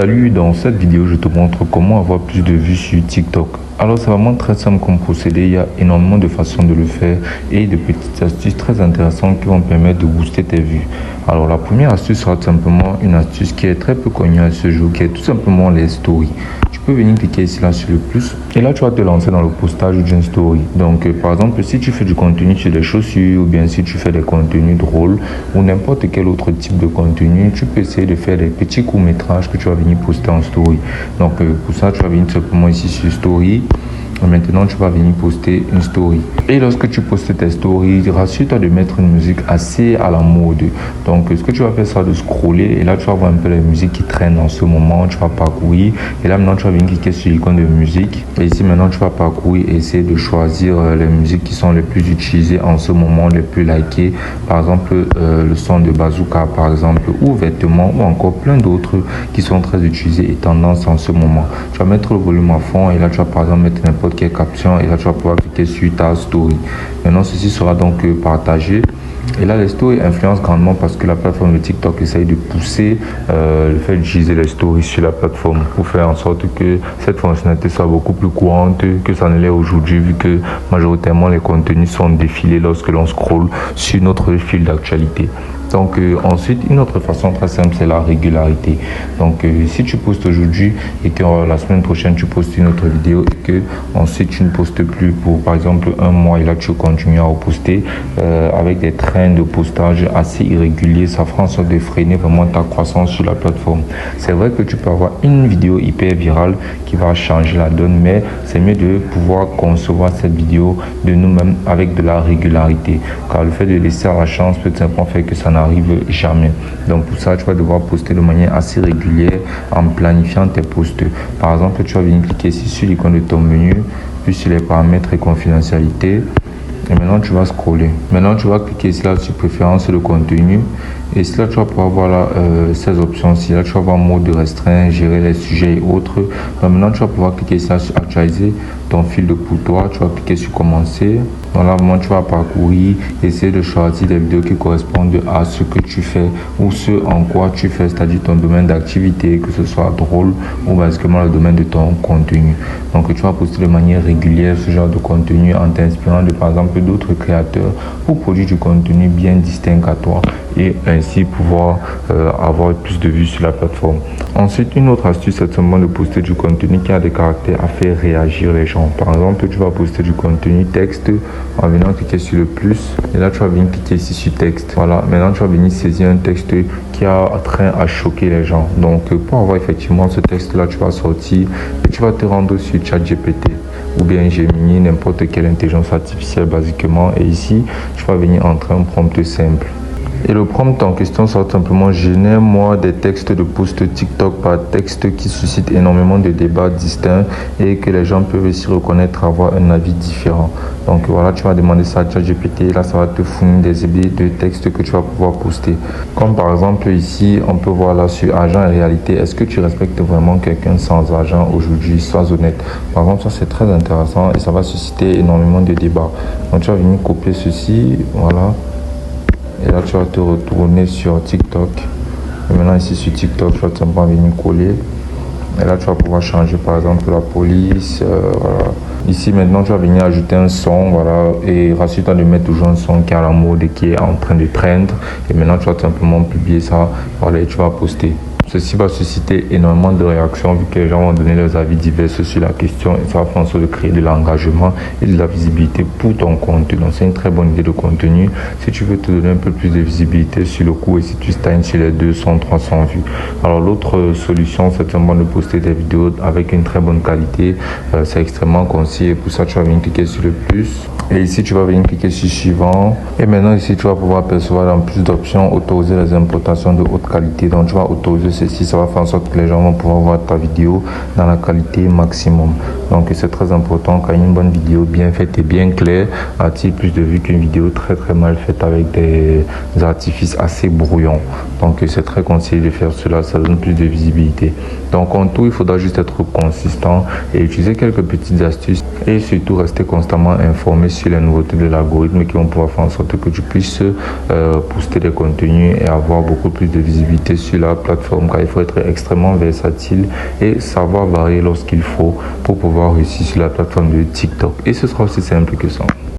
Salut, dans cette vidéo, je te montre comment avoir plus de vues sur TikTok. Alors, c'est vraiment très simple comme procédé. Il y a énormément de façons de le faire et de petites astuces très intéressantes qui vont permettre de booster tes vues. Alors, la première astuce sera tout simplement une astuce qui est très peu connue à ce jour, qui est tout simplement les stories. Tu peux venir cliquer ici là sur le plus et là tu vas te lancer dans le postage d'une story. Donc par exemple, si tu fais du contenu sur des chaussures ou bien si tu fais des contenus drôles ou n'importe quel autre type de contenu, tu peux essayer de faire des petits courts-métrages que tu vas venir poster en story. Donc pour ça, tu vas venir simplement ici sur story. Maintenant, tu vas venir poster une story. Et lorsque tu postes tes stories, rassure-toi de mettre une musique assez à la mode. Donc, ce que tu vas faire, c'est de scroller. Et là, tu vas voir un peu les musiques qui traînent en ce moment. Tu vas parcourir. Et là, maintenant, tu vas venir cliquer sur l'icône de musique. Et ici, maintenant, tu vas parcourir et essayer de choisir les musiques qui sont les plus utilisées en ce moment, les plus likées. Par exemple, le son de Bazooka, par exemple, ou Vêtements, ou encore plein d'autres qui sont très utilisés et tendance en ce moment. Tu vas mettre le volume à fond. Et là, tu vas par exemple mettre n'importe quelle caption et là tu vas pouvoir cliquer sur ta story. Maintenant ceci sera donc partagé et là les stories influencent grandement parce que la plateforme de TikTok essaye de pousser le fait d'utiliser les stories sur la plateforme pour faire en sorte que cette fonctionnalité soit beaucoup plus courante que ça ne l'est aujourd'hui, vu que majoritairement les contenus sont défilés lorsque l'on scrolle sur notre fil d'actualité. Donc ensuite, une autre façon très simple, c'est la régularité. Donc si tu postes aujourd'hui et que la semaine prochaine tu postes une autre vidéo et que ensuite tu ne postes plus pour par exemple un mois et là tu continues à reposter avec des trains de postage assez irréguliers, ça fera en sorte de freiner vraiment ta croissance sur la plateforme. C'est vrai que tu peux avoir une vidéo hyper virale qui va changer la donne, mais c'est mieux de pouvoir concevoir cette vidéo de nous-mêmes avec de la régularité, car le fait de laisser à la chance peut simplement faire que ça n'arrive jamais. Donc pour ça, tu vas devoir poster de manière assez régulière en planifiant tes posts. Par exemple, tu vas venir cliquer ici sur l'icône de ton menu, puis sur les paramètres et confidentialité. Et maintenant, tu vas scroller. Maintenant, tu vas cliquer ici là sur préférences de contenu. Et ici là, tu vas pouvoir voir là, ces options-ci. Là, tu vas voir mode restreint, gérer les sujets et autres. Donc maintenant, tu vas pouvoir cliquer ici là sur actualiser ton fil de pour toi. Tu vas cliquer sur commencer. Donc là, vraiment, tu vas parcourir, essayer de choisir des vidéos qui correspondent à ce que tu fais ou ce en quoi tu fais, c'est-à-dire ton domaine d'activité, que ce soit drôle ou basiquement le domaine de ton contenu. Donc, tu vas poster de manière régulière ce genre de contenu en t'inspirant de, par exemple, d'autres créateurs pour produire du contenu bien distinct à toi et ainsi pouvoir avoir plus de vues sur la plateforme. Ensuite, une autre astuce, c'est seulement de poster du contenu qui a des caractères à faire réagir les gens. Par exemple, tu vas poster du contenu texte en venant cliquer sur le plus et là tu vas venir cliquer ici sur texte. Voilà, maintenant tu vas venir saisir un texte qui a trait à choquer les gens. Donc pour avoir effectivement ce texte là, tu vas sortir et tu vas te rendre sur ChatGPT ou bien Gemini, n'importe quelle intelligence artificielle basiquement, et ici tu vas venir entrer un prompt simple. Et le prompt en question sera simplement: génère-moi des textes de post TikTok par texte qui suscitent énormément de débats distincts et que les gens peuvent s'y reconnaître, avoir un avis différent. Donc voilà, tu vas demander ça à ChatGPT, là ça va te fournir des idées de textes que tu vas pouvoir poster. Comme par exemple ici, on peut voir là sur argent et réalité, est-ce que tu respectes vraiment quelqu'un sans argent aujourd'hui? Sois honnête. Par exemple, ça c'est très intéressant et ça va susciter énormément de débats. Donc tu vas venir copier ceci, voilà. Et là, tu vas te retourner sur TikTok. Et maintenant, ici sur TikTok, tu vas simplement venir coller. Et là, tu vas pouvoir changer, par exemple, la police. Voilà. Ici, maintenant, tu vas venir ajouter un son. Voilà. Et rassure-toi de mettre toujours un son qui est à la mode et qui est en train de trendre. Et maintenant, tu vas simplement publier ça. Voilà, et tu vas poster. Ceci va susciter énormément de réactions vu que les gens vont donner leurs avis divers sur la question et ça va faire en sorte de créer de l'engagement et de la visibilité pour ton contenu. Donc c'est une très bonne idée de contenu si tu veux te donner un peu plus de visibilité sur le coup et si tu stagnes sur les 200, 300 vues. Alors l'autre solution, c'est simplement de poster des vidéos avec une très bonne qualité. C'est extrêmement concis et pour ça tu vas venir cliquer sur le plus. Et ici, tu vas venir cliquer sur suivant. Et maintenant, ici, tu vas pouvoir percevoir dans plus d'options, autoriser les importations de haute qualité. Donc, tu vas autoriser ceci. Ça va faire en sorte que les gens vont pouvoir voir ta vidéo dans la qualité maximum. Donc, c'est très important car une bonne vidéo bien faite et bien claire attire plus de vues qu'une vidéo très très mal faite avec des artifices assez brouillons. Donc, c'est très conseillé de faire cela. Ça donne plus de visibilité. Donc en tout, il faudra juste être consistant et utiliser quelques petites astuces et surtout rester constamment informé sur les nouveautés de l'algorithme qui vont pouvoir faire en sorte que tu puisses booster des contenus et avoir beaucoup plus de visibilité sur la plateforme, car il faut être extrêmement versatile et savoir varier lorsqu'il faut pour pouvoir réussir sur la plateforme de TikTok. Et ce sera aussi simple que ça.